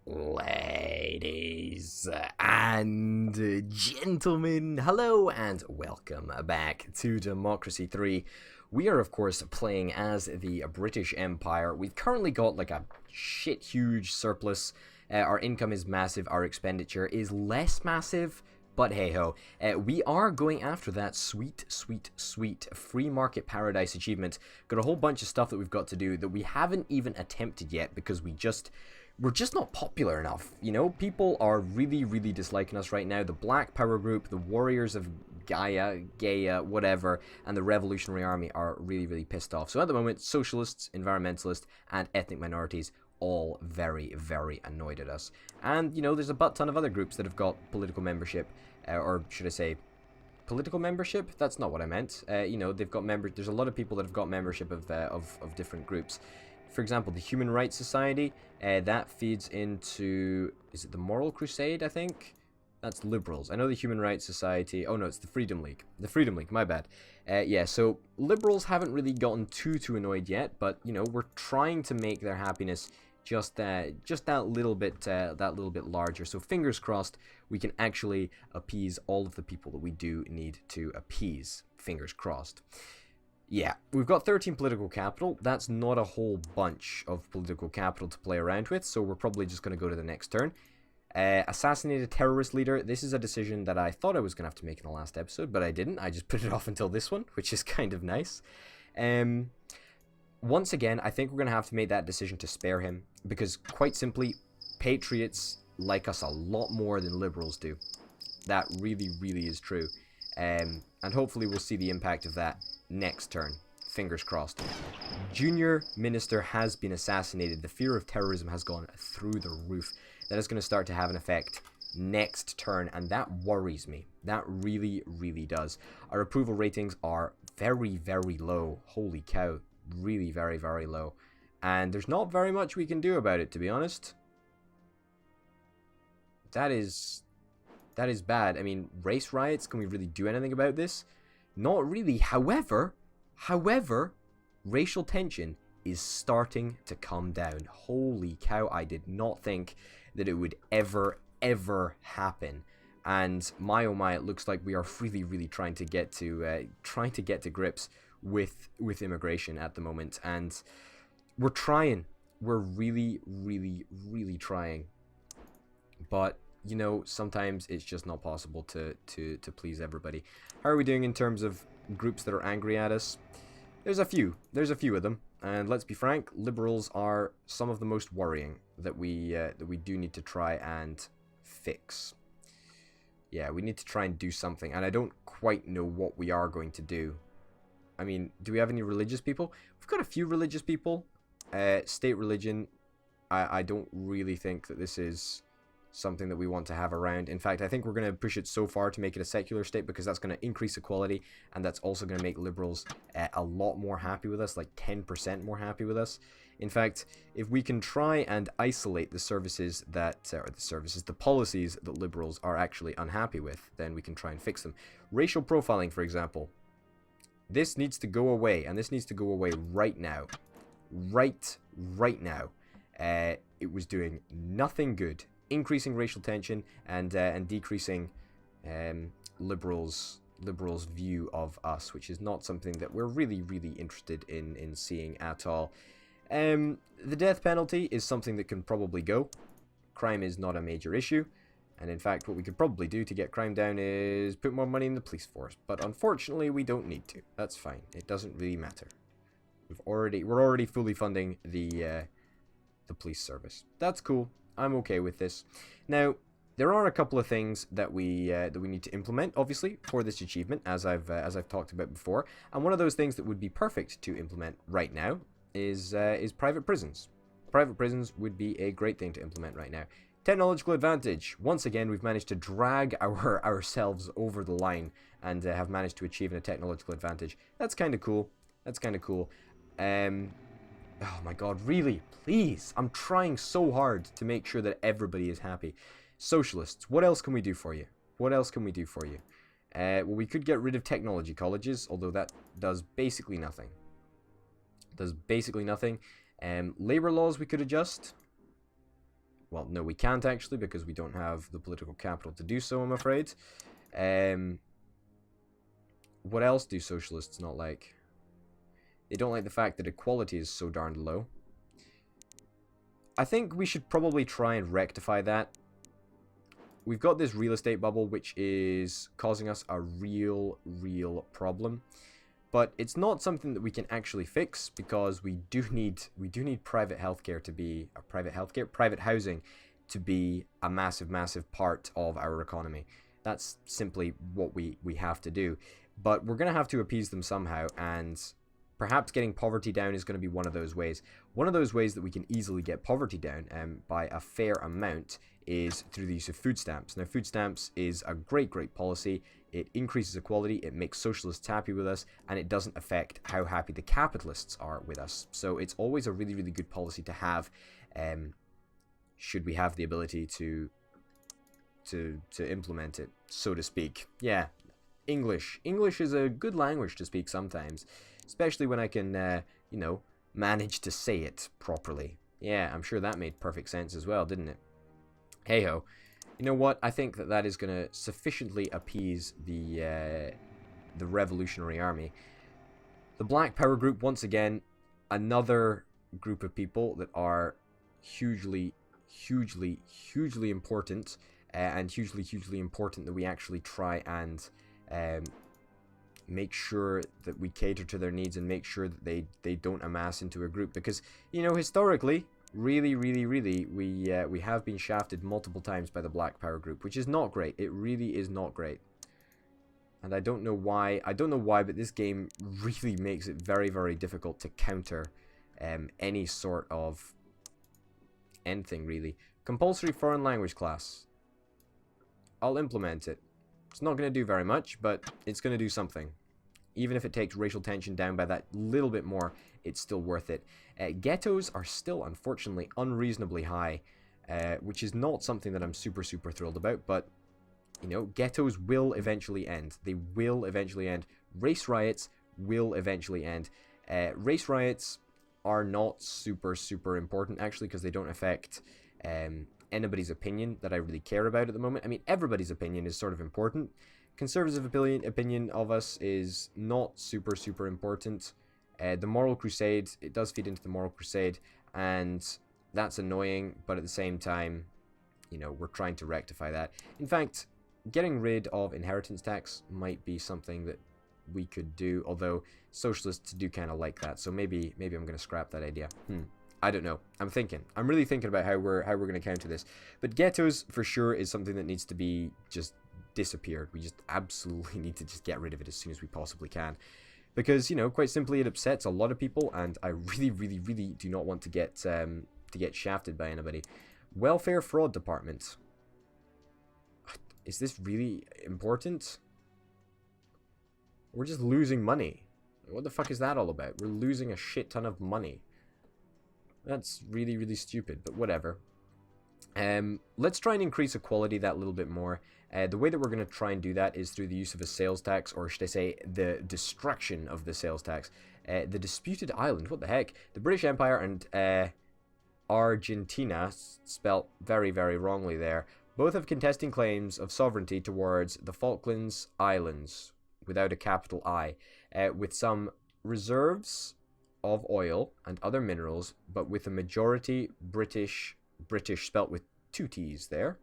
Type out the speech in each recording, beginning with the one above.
Ladies and gentlemen, hello and welcome back to Democracy 3. We are, of course, playing as the British Empire. We've currently got like a shit huge surplus. Our income is massive, our expenditure is less massive, but hey-ho. We are going after that sweet free market paradise achievement. Got a whole bunch of stuff that we've got to do that we haven't even attempted yet because we're just not popular enough, you know? People are really disliking us right now. The Black Power Group, the Warriors of Gaia, whatever, and the Revolutionary Army are really pissed off. So at the moment, socialists, environmentalists, and ethnic minorities all very annoyed at us. And, you know, there's a butt ton of other groups that have got political membership, or should I say, political membership? That's not what I meant. You know, they've got there's a lot of people that have got membership of different groups. For example, the Human Rights Society, that feeds into, is it the Moral Crusade, I think? That's liberals. I know the Human Rights Society, oh no, it's the Freedom League. The Freedom League, my bad. Yeah, so liberals haven't really gotten too annoyed yet, but, you know, we're trying to make their happiness just that little bit larger. So fingers crossed, we can actually appease all of the people that we do need to appease. Fingers crossed. Yeah, we've got 13 political capital. That's not a whole bunch of political capital to play around with, so we're probably just going to go to the next turn. Assassinate a terrorist leader. This is a decision that I thought I was going to have to make in the last episode, but I didn't. I just put it off until this one, which is kind of nice. Once again, I think we're going to have to make that decision to spare him, because quite simply, patriots like us a lot more than liberals do. That really is true. And hopefully we'll see the impact of that next turn. Fingers crossed. Junior Minister has been assassinated. The fear of terrorism has gone through the roof. That is going to start to have an effect next turn, and that worries me. That really does. Our approval ratings are very low. Holy cow. Really very low. And there's not very much we can do about it, to be honest. That is bad. I mean, race riots, can we really do anything about this? Not really. However, racial tension is starting to come down. Holy cow, I did not think that it would ever happen. And my oh my, it looks like we are really trying to get to grips with immigration at the moment. And we're trying. We're really trying. But you know, sometimes it's just not possible to please everybody. How are we doing in terms of groups that are angry at us? There's a few of them, and let's be frank, liberals are some of the most worrying that we do need to try and fix. Yeah, we need to try and do something, and I don't quite know what we are going to do. I mean, do we have any religious people? We've got a few religious people. State religion, I don't really think that this is something that we want to have around. In fact, I think we're going to push it so far to make it a secular state, because that's going to increase equality, and that's also going to make liberals a lot more happy with us, like 10% more happy with us. In fact, if we can try and isolate the services that, the policies that liberals are actually unhappy with, then we can try and fix them. Racial profiling, for example. This needs to go away, and this needs to go away right now. Right now. It was doing nothing good. Increasing racial tension and decreasing liberals' view of us, which is not something that we're really interested in seeing at all. The death penalty is something that can probably go. Crime is not a major issue, and in fact, what we could probably do to get crime down is put more money in the police force. But unfortunately, we don't need to. That's fine. It doesn't really matter. We're already fully funding the police service. That's cool. I'm okay with this. Now, there are a couple of things that we need to implement, obviously, for this achievement, as I've talked about before. And one of those things that would be perfect to implement right now is private prisons. Private prisons would be a great thing to implement right now. Technological advantage. Once again, we've managed to drag ourselves over the line and have managed to achieve a technological advantage. That's kind of cool. Oh my god, really? Please. I'm trying so hard to make sure that everybody is happy. Socialists, what else can we do for you? Well, we could get rid of technology colleges, although that does basically nothing. Labor laws we could adjust. Well, no, we can't actually, because we don't have the political capital to do so, I'm afraid. What else do socialists not like? They don't like the fact that equality is so darned low. I think we should probably try and rectify that. We've got this real estate bubble, which is causing us a real problem. But it's not something that we can actually fix, because we do need private healthcare to be private housing to be a massive part of our economy. That's simply what we have to do. But we're going to have to appease them somehow, and perhaps getting poverty down is going to be one of those ways. One of those ways that we can easily get poverty down by a fair amount is through the use of food stamps. Now, food stamps is a great policy. It increases equality, it makes socialists happy with us, and it doesn't affect how happy the capitalists are with us. So it's always a really good policy to have, should we have the ability to implement it, so to speak. Yeah, English is a good language to speak sometimes, especially when I can, you know, manage to say it properly. Yeah, I'm sure that made perfect sense as well, didn't it? Hey-ho. You know what? I think that is going to sufficiently appease the Revolutionary Army. The Black Power Group, once again, another group of people that are hugely important, and hugely important that we actually try and make sure that we cater to their needs and make sure that they don't amass into a group, because, you know, historically, really, we have been shafted multiple times by the Black Power Group, which is not great. It really is not great. And I don't know why, but this game really makes it very difficult to counter any sort of anything, really. Compulsory foreign language class. I'll implement it. It's not going to do very much, but it's going to do something. Even if it takes racial tension down by that little bit more, it's still worth it. Ghettos are still, unfortunately, unreasonably high, which is not something that I'm super thrilled about, but, you know, ghettos will eventually end. They will eventually end. Race riots will eventually end. Race riots are not super important, actually, because they don't affect anybody's opinion that I really care about at the moment. I mean, everybody's opinion is sort of important. Conservative opinion of us is not super important. The moral crusade, it does feed into the moral crusade, and that's annoying, but at the same time, you know, we're trying to rectify that. In fact, getting rid of inheritance tax might be something that we could do, although socialists do kind of like that, so maybe I'm going to scrap that idea. I don't know. I'm really thinking about how we're going to counter this. But ghettos, for sure, is something that needs to be just disappeared. We just absolutely need to just get rid of it as soon as we possibly can. Because, you know, quite simply, it upsets a lot of people, and I really do not want to get shafted by anybody. Welfare fraud department. Is this really important? We're just losing money. What the fuck is that all about? We're losing a shit ton of money. That's really stupid, but whatever. Let's try and increase equality that little bit more. The way that we're going to try and do that is through the use of a sales tax, or should I say the destruction of the sales tax. The disputed island, what the heck? The British Empire and Argentina, spelt very wrongly there, both have contesting claims of sovereignty towards the Falklands Islands, without a capital I, with some reserves of oil and other minerals, but with a majority British spelt with two T's there.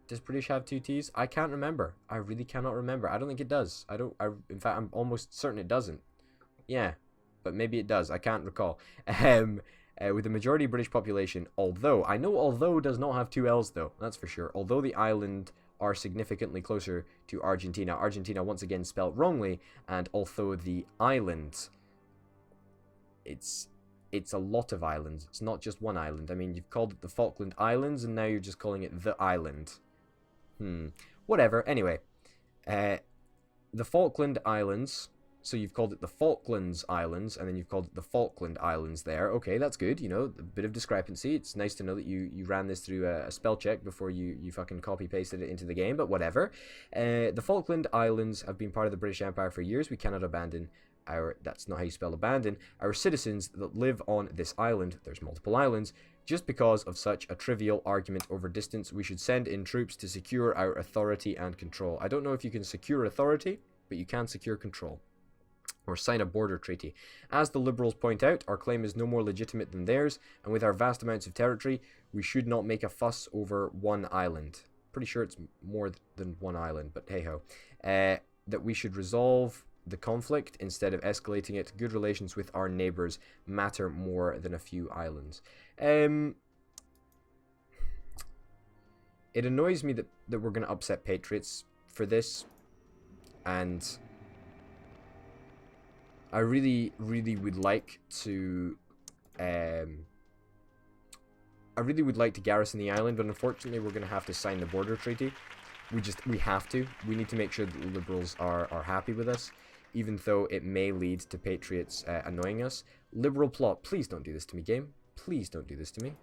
Does British have two T's? I can't remember. I really cannot remember. I don't think it does. In fact, I'm almost certain it doesn't. Yeah, but maybe it does. I can't recall. With the majority British population, although, I know although does not have two L's though, that's for sure. Although the island are significantly closer to Argentina. Argentina, once again, spelt wrongly, and although the island, it's a lot of islands. It's not just one island. I mean, you've called it the Falkland Islands, and now you're just calling it the island. Whatever. Anyway, the Falkland Islands. So you've called it the Falklands Islands, and then you've called it the Falkland Islands there. Okay, that's good. You know, a bit of discrepancy. It's nice to know that you ran this through a spell check before you fucking copy-pasted it into the game, but whatever. The Falkland Islands have been part of the British Empire for years. We cannot abandon that's not how you spell abandon, our citizens that live on this island, there's multiple islands, Just because of such a trivial argument over distance, we should send in troops to secure our authority and control. I don't know if you can secure authority, but you can secure control. Or sign a border treaty. As the Liberals point out, our claim is no more legitimate than theirs, and with our vast amounts of territory, we should not make a fuss over one island. Pretty sure it's more than one island, but hey-ho. That we should resolve the conflict instead of escalating it. Good relations with our neighbours matter more than a few islands. It annoys me that we're going to upset Patriots for this, and I really would like to garrison the island, but unfortunately we're going to have to sign the border treaty. We have to. We need to make sure that the Liberals are happy with us, even though it may lead to Patriots annoying us. Liberal plot, please don't do this to me, game. Please don't do this to me.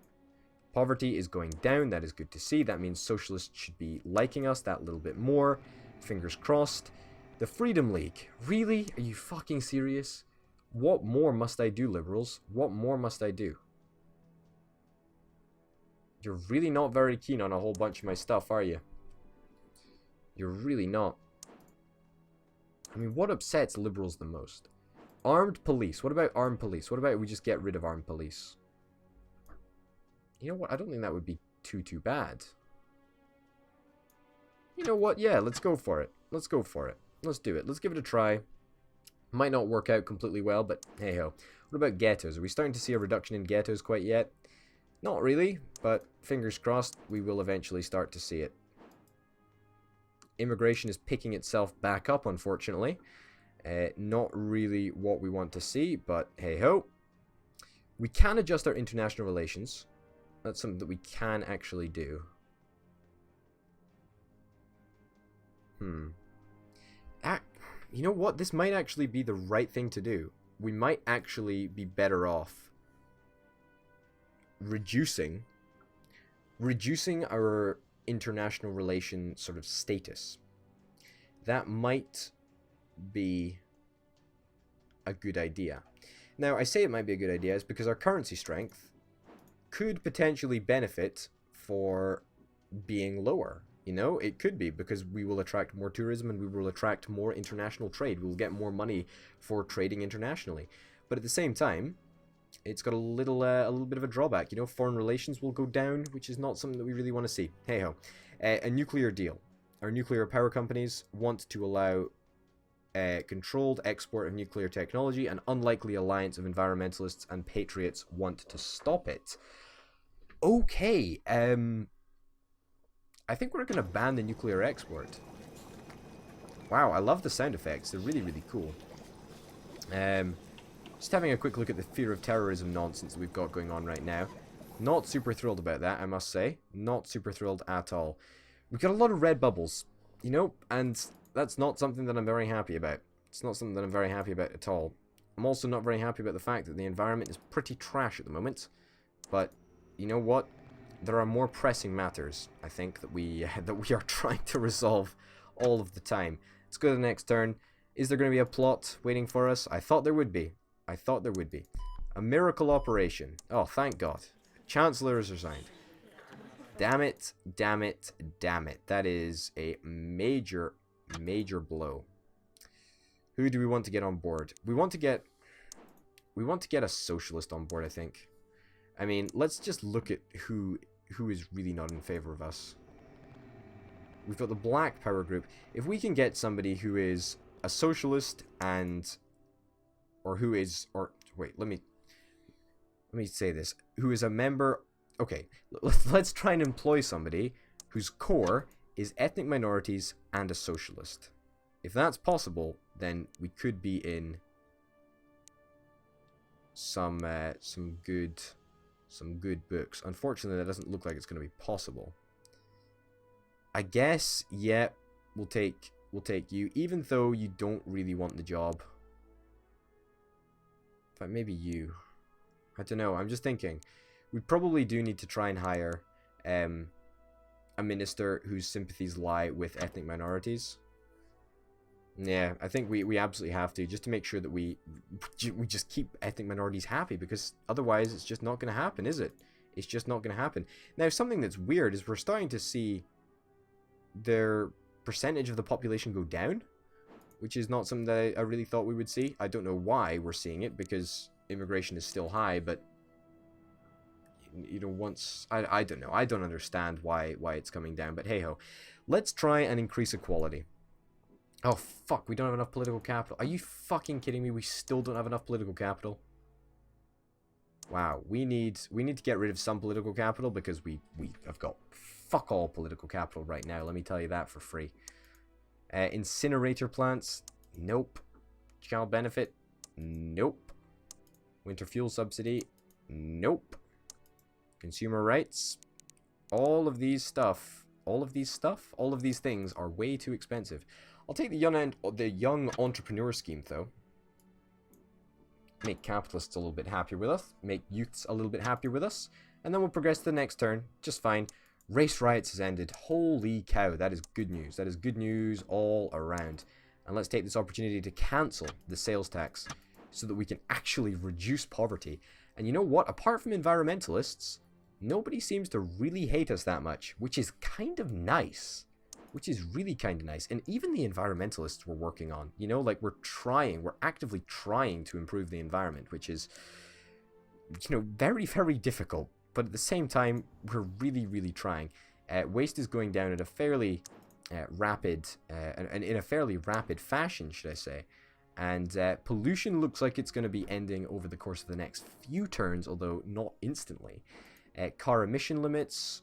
Poverty is going down. That is good to see. That means socialists should be liking us that little bit more. Fingers crossed. The Freedom League. Really? Are you fucking serious? What more must I do, Liberals? What more must I do? You're really not very keen on a whole bunch of my stuff, are you? You're really not. I mean, what upsets Liberals the most? Armed police. What about armed police? What about we just get rid of armed police? You know what? I don't think that would be too bad. You know what? Yeah, let's go for it. Let's go for it. Let's do it. Let's give it a try. Might not work out completely well, but hey-ho. What about ghettos? Are we starting to see a reduction in ghettos quite yet? Not really, but fingers crossed we will eventually start to see it. Immigration is picking itself back up, unfortunately. Not really what we want to see, but hey-ho. We can adjust our international relations. That's something that we can actually do. You know what? This might actually be the right thing to do. We might actually be better off reducing our international relation sort of status. That might be a good idea. Now, I say it might be a good idea is because our currency strength could potentially benefit for being lower. You know, it could be because we will attract more tourism and we will attract more international trade. We'll get more money for trading internationally. But at the same time, it's got a little bit of a drawback. You know, foreign relations will go down, which is not something that we really want to see. Hey-ho. A nuclear deal. Our nuclear power companies want to allow controlled export of nuclear technology. An unlikely alliance of environmentalists and patriots want to stop it. Okay, I think we're going to ban the nuclear export. Wow, I love the sound effects. They're really cool. Just having a quick look at the fear of terrorism nonsense that we've got going on right now. Not super thrilled about that, I must say. Not super thrilled at all. We've got a lot of red bubbles, you know, and that's not something that I'm very happy about. It's not something that I'm very happy about at all. I'm also not very happy about the fact that the environment is pretty trash at the moment. But, you know what? There are more pressing matters, I think, that we are trying to resolve all of the time. Let's go to the next turn. Is there going to be a plot waiting for us? I thought there would be. I thought there would be. A miracle operation. Oh, thank God. Chancellor is resigned. Damn it, damn it, damn it. That is a major blow. Who do we want to get on board? We want to get a socialist on board, I think. I mean, let's just look at who is really not in favor of us. We've got the Black Power Group. If we can get somebody who is a socialist wait, let me say this. Who is a member... Okay, let's try and employ somebody whose core is ethnic minorities and a socialist. If that's possible, then we could be in some good books. Unfortunately, that doesn't look like it's going to be possible. I guess, yeah, we'll take you, even though you don't really want the job. In fact, maybe you. I don't know. I'm just thinking. We probably do need to try and hire a minister whose sympathies lie with ethnic minorities. Yeah, I think we absolutely have to, just to make sure that we just keep ethnic minorities happy, because otherwise it's just not going to happen, is it? It's just not going to happen. Now, something that's weird is we're starting to see their percentage of the population go down, which is not something that I really thought we would see. I don't know why we're seeing it, because immigration is still high, but you know, once I don't know. I don't understand why it's coming down, but hey ho. Let's try and increase equality. Oh fuck, we don't have enough political capital. Are you fucking kidding me? We still don't have enough political capital. Wow, we need to get rid of some political capital, because we have got fuck all political capital right now. Let me tell you that for free. Incinerator plants, nope. Child benefit, nope. Winter fuel subsidy, nope. Consumer rights, all of these things are way too expensive. I'll take the young entrepreneur scheme though. Make capitalists a little bit happier with us, make youths a little bit happier with us, and then we'll progress to the next turn, just fine. Race riots has ended. Holy cow, that is good news. That is good news all around. And let's take this opportunity to cancel the sales tax so that we can actually reduce poverty. And you know what? Apart from environmentalists, nobody seems to really hate us that much, which is kind of nice. Which is really kind of nice. And even the environmentalists we're working on, you know, like we're actively trying to improve the environment, which is, you know, very, very difficult. But at the same time, we're really, really trying. Waste is going down at a fairly rapid, and in a fairly rapid fashion, should I say. And pollution looks like it's going to be ending over the course of the next few turns, although not instantly. Car emission limits,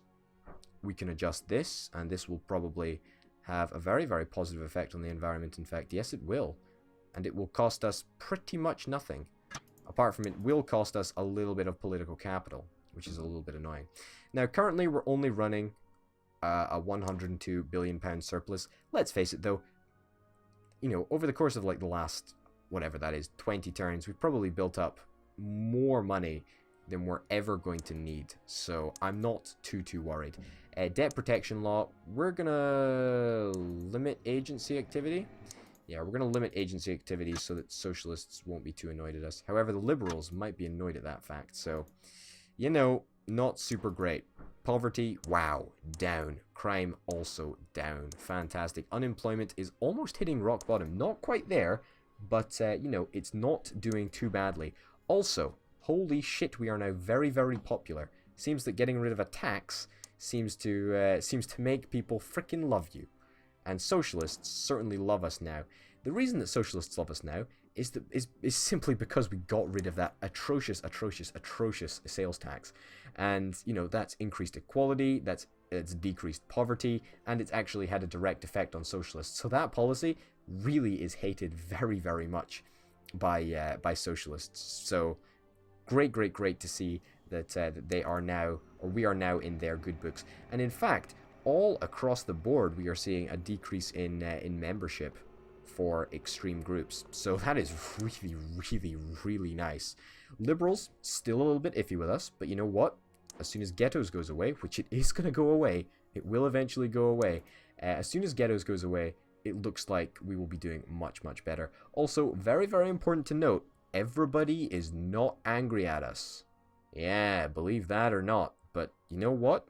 we can adjust this, and this will probably have a very, very positive effect on the environment. In fact, yes, it will. And it will cost us pretty much nothing. Apart from it will cost us a little bit of political capital, which is a little bit annoying. Now, currently, we're only running a £102 billion surplus. Let's face it, though, you know, over the course of, like, the last, whatever that is, 20 turns, we've probably built up more money than we're ever going to need. So I'm not too worried. Debt protection law, we're going to limit agency activity. Yeah, we're going to limit agency activity so that socialists won't be too annoyed at us. However, the liberals might be annoyed at that fact. So, you know, not super great. Poverty, wow, down. Crime, also down. Fantastic. Unemployment is almost hitting rock bottom. Not quite there, but, you know, it's not doing too badly. Also, holy shit, we are now very, very popular. Seems that getting rid of a tax seems to make people frickin' love you. And socialists certainly love us now. The reason that socialists love us now is simply because we got rid of that atrocious sales tax. And, you know, that's increased equality, it's decreased poverty, and it's actually had a direct effect on socialists. So that policy really is hated very, very much by socialists. So great to see that they are now, or we are now in their good books. And in fact, all across the board, we are seeing a decrease in membership for extreme groups. So that is really nice. Liberals, still a little bit iffy with us, but you know what? As soon as ghettos goes away, which it is going to go away, it will eventually go away. As soon as ghettos goes away, it looks like we will be doing much better. Also, very important to note, everybody is not angry at us. Yeah, believe that or not. But you know what?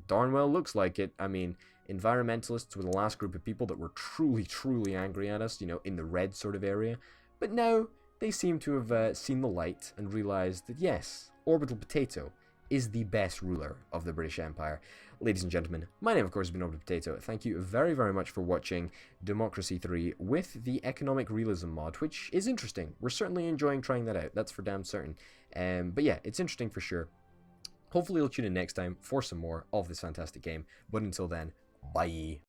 Darn well looks like it. I mean, environmentalists were the last group of people that were truly angry at us, you know, in the red sort of area. But now, they seem to have seen the light and realized that yes, Orbital Potato is the best ruler of the British Empire. Ladies and gentlemen, my name of course has been Orbital Potato. Thank you very much for watching Democracy 3 with the Economic Realism Mod, which is interesting. We're certainly enjoying trying that out, that's for damn certain. But yeah, it's interesting for sure. Hopefully you'll tune in next time for some more of this fantastic game. But until then, bye.